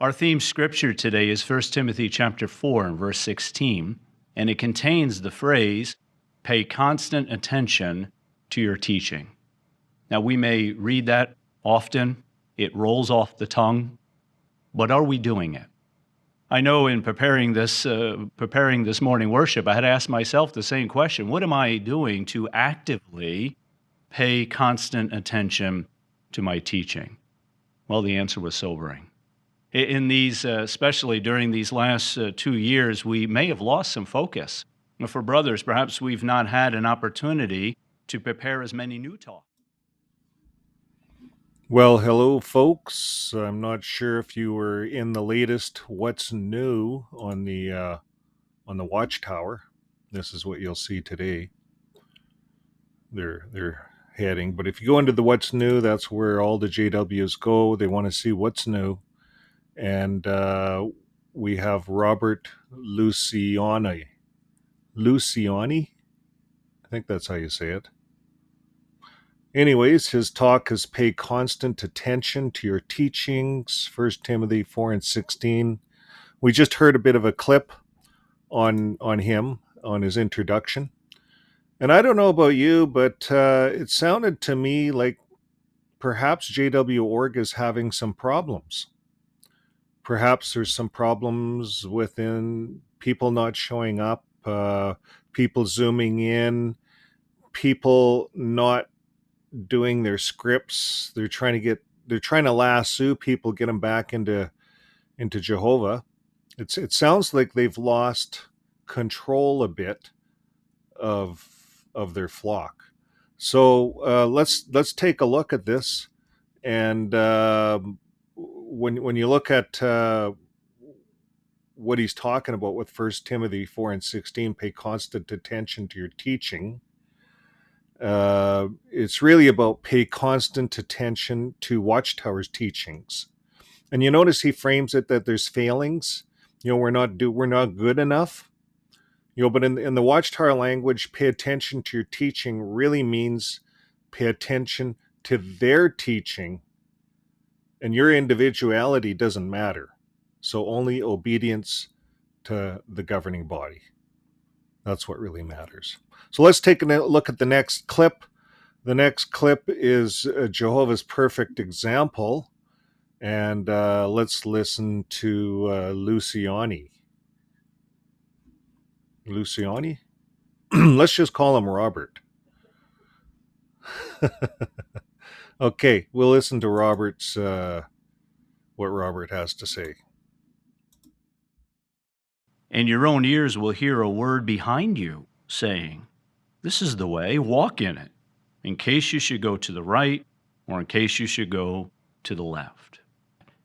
Our theme scripture today is 1 Timothy chapter 4 and verse 16, and it contains the phrase, pay constant attention to your teaching. Now, we may read that often, it rolls off the tongue, but are we doing it? I know in preparing this morning worship, I had asked myself the same question. What am I doing to actively pay constant attention to my teaching? Well, the answer was sobering. In these, especially during these last 2 years, we may have lost some focus. For brothers, perhaps we've not had an opportunity to prepare as many new talks. Well, hello, folks. I'm not sure if you were in the latest "What's New" on the Watchtower. This is what you'll see today. They're heading, but if you go into the "What's New," that's where all the JWs go. They want to see what's new, and we have Robert Luccioni. Luccioni, I think that's how you say it. Anyways, his talk is pay constant attention to your teachings, 1 Timothy 4 and 16. We just heard a bit of a clip on him, on his introduction. And I don't know about you, but it sounded to me like perhaps JW.org is having some problems. Perhaps there's some problems within people not showing up, people zooming in, people not doing their scripts. They're trying to lasso people, get them back into Jehovah. It sounds like they've lost control a bit of their flock. So let's take a look at this. And when you look at what he's talking about with 1 Timothy 4 and 16, pay constant attention to your teaching. It's really about pay constant attention to Watchtower's teachings. And you notice he frames it that there's failings. We're not good enough. But in the Watchtower language, pay attention to your teaching really means pay attention to their teaching, and your individuality doesn't matter. So only obedience to the governing body. That's what really matters. So let's take a look at the next clip. The next clip is Jehovah's perfect example. And let's listen to Luccioni. Luccioni? Let's just call him Robert. Okay, we'll listen to Robert's what Robert has to say. And your own ears will hear a word behind you saying, this is the way, walk in it, in case you should go to the right or in case you should go to the left.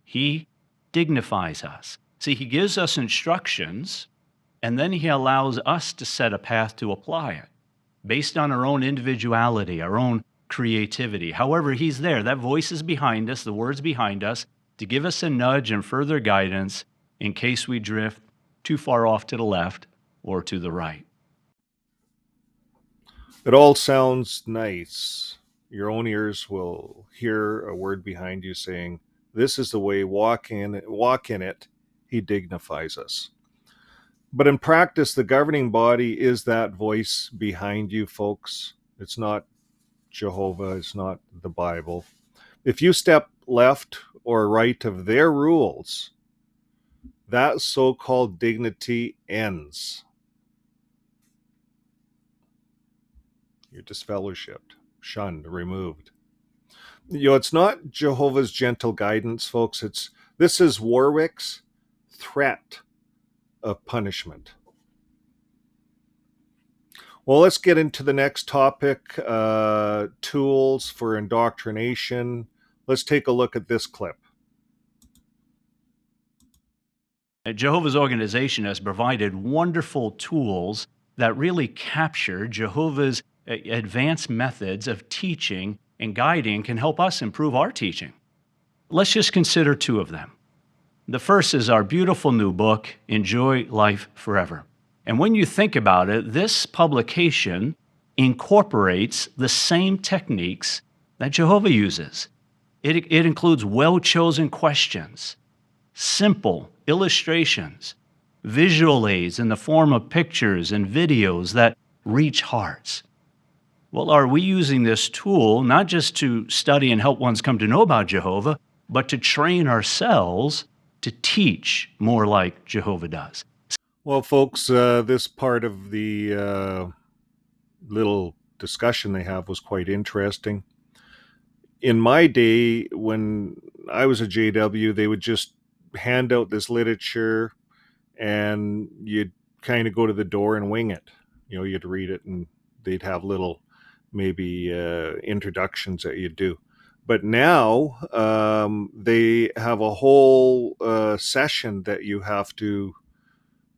He dignifies us. See, he gives us instructions, and then he allows us to set a path to apply it based on our own individuality, our own creativity. However, he's there. That voice is behind us, the word's behind us, to give us a nudge and further guidance in case we drift too far off to the left or to the right. It all sounds nice. Your own ears will hear a word behind you saying, this is the way, walk in it. He dignifies us. But in practice, the governing body is that voice behind you, folks. It's not Jehovah. It's not the Bible. If you step left or right of their rules, that so-called dignity ends. You're disfellowshipped, shunned, removed. It's not Jehovah's gentle guidance, folks. This is Warwick's threat of punishment. Well, let's get into the next topic, tools for indoctrination. Let's take a look at this clip. Jehovah's organization has provided wonderful tools that really capture Jehovah's advanced methods of teaching and guiding, can help us improve our teaching. Let's just consider two of them. The first is our beautiful new book, Enjoy Life Forever. And when you think about it, this publication incorporates the same techniques that Jehovah uses. It includes well-chosen questions simple illustrations, visual aids in the form of pictures and videos that reach hearts. Well, are we using this tool not just to study and help ones come to know about Jehovah, but to train ourselves to teach more like Jehovah does? Well, folks, this part of the little discussion they have was quite interesting. In my day, when I was a JW, they would just hand out this literature and you'd kind of go to the door and wing it. You'd read it and they'd have little maybe introductions that you'd do. But now they have a whole session that you have to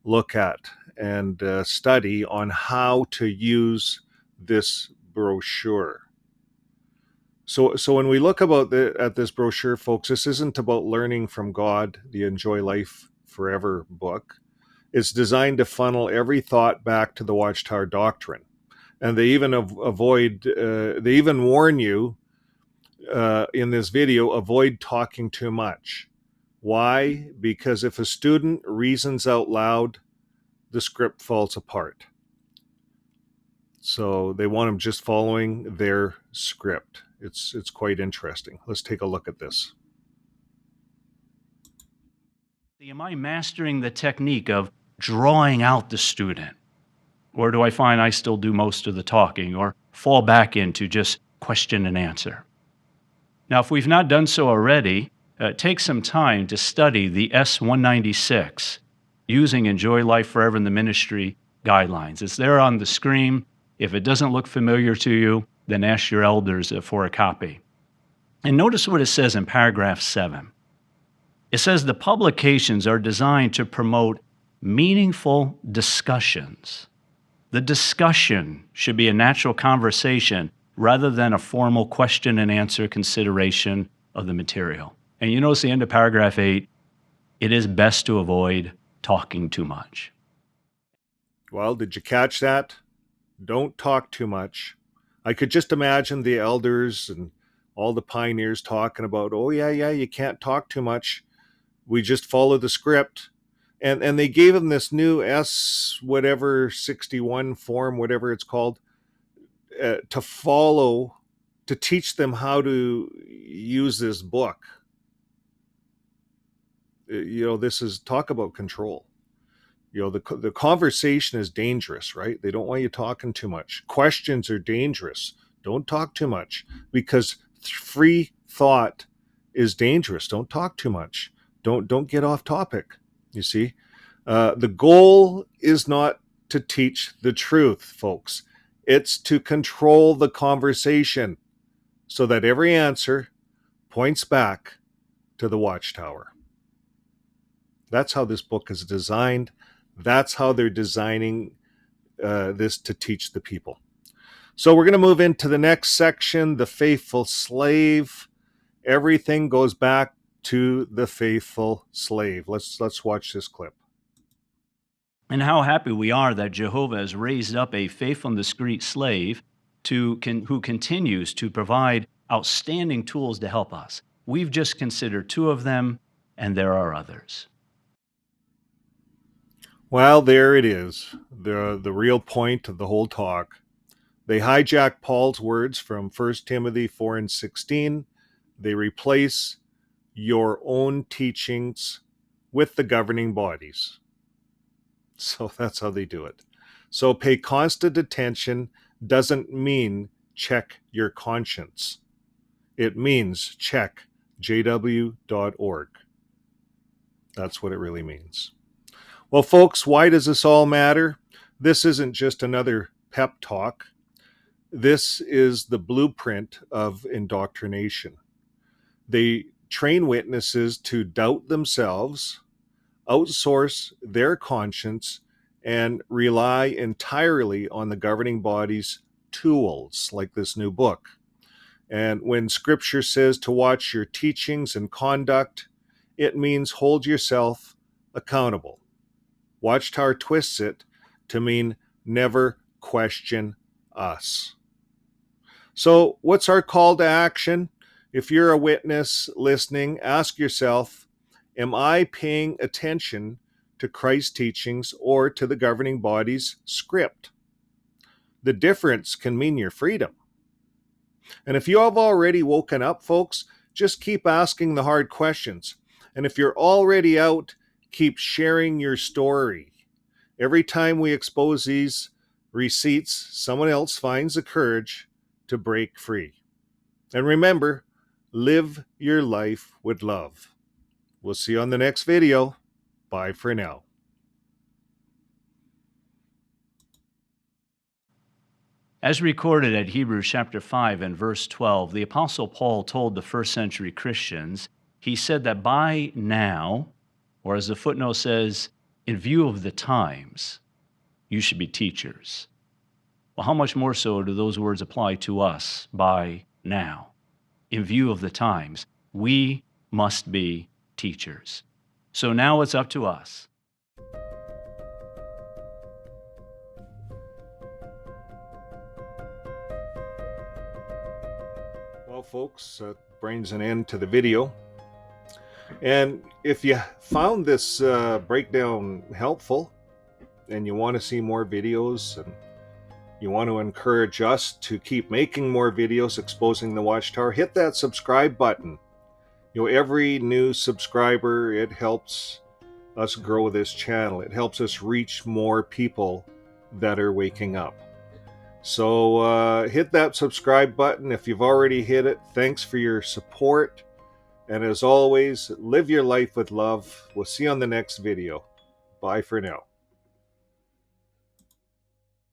look at and study on how to use this brochure. So when we look at this brochure, folks, this isn't about learning from God, the Enjoy Life Forever book. It's designed to funnel every thought back to the Watchtower doctrine. And they even they even warn you in this video, avoid talking too much. Why? Because if a student reasons out loud, the script falls apart. So they want them just following their script. It's quite interesting. Let's take a look at this. Am I mastering the technique of drawing out the student? Or do I find I still do most of the talking or fall back into just question and answer? Now, if we've not done so already, take some time to study the S196, Using Enjoy Life Forever in the Ministry guidelines. It's there on the screen. If it doesn't look familiar to you, then ask your elders for a copy. And notice what it says in paragraph 7. It says the publications are designed to promote meaningful discussions. The discussion should be a natural conversation rather than a formal question and answer consideration of the material. And you notice the end of paragraph 8, it is best to avoid talking too much. Well, did you catch that? Don't talk too much. I could just imagine the elders and all the pioneers talking about, oh yeah, you can't talk too much. We just follow the script. And they gave them this new whatever 61 form, whatever it's called, to follow, to teach them how to use this book. This is talk about control. The conversation is dangerous, right? They don't want you talking too much. Questions are dangerous. Don't talk too much, because free thought is dangerous. Don't talk too much. Don't get off topic. You see, the goal is not to teach the truth, folks. It's to control the conversation so that every answer points back to the Watchtower. That's how this book is designed. That's how they're designing this to teach the people. So we're going to move into the next section, the faithful slave. Everything goes back to the faithful slave. Let's watch this clip. And how happy we are that Jehovah has raised up a faithful and discreet slave who continues to provide outstanding tools to help us. We've just considered 2 of them, and there are others. Well, there it is, the real point of the whole talk. They hijack Paul's words from 1 Timothy 4:16. They replace your own teachings with the governing bodies. So that's how they do it. So pay constant attention doesn't mean check your conscience. It means check jw.org. That's what it really means. Well, folks, why does this all matter? This isn't just another pep talk. This is the blueprint of indoctrination. They train witnesses to doubt themselves, outsource their conscience, and rely entirely on the governing body's tools, like this new book. And when Scripture says to watch your teachings and conduct, it means hold yourself accountable. Watchtower twists it to mean never question us. So what's our call to action? If you're a witness listening, ask yourself, Am I paying attention to Christ's teachings or to the governing body's script? The difference can mean your freedom. And if you have already woken up, folks, just keep asking the hard questions. And if you're already out, keep sharing your story. Every time we expose these receipts, someone else finds the courage to break free. And remember, live your life with love. We'll see you on the next video. Bye for now. As recorded at Hebrews chapter 5 and verse 12, the Apostle Paul told the first century Christians, he said that by now, or as the footnote says, in view of the times, you should be teachers. Well, how much more so do those words apply to us by now? In view of the times, we must be teachers. So now it's up to us. Well, folks, that brings an end to the video. And if you found this breakdown helpful and you want to see more videos and you want to encourage us to keep making more videos exposing the Watchtower, hit that subscribe button. Every new subscriber, it helps us grow this channel. It helps us reach more people that are waking up. So hit that subscribe button. If you've already hit it, thanks for your support. And as always, live your life with love. We'll see you on the next video. Bye for now.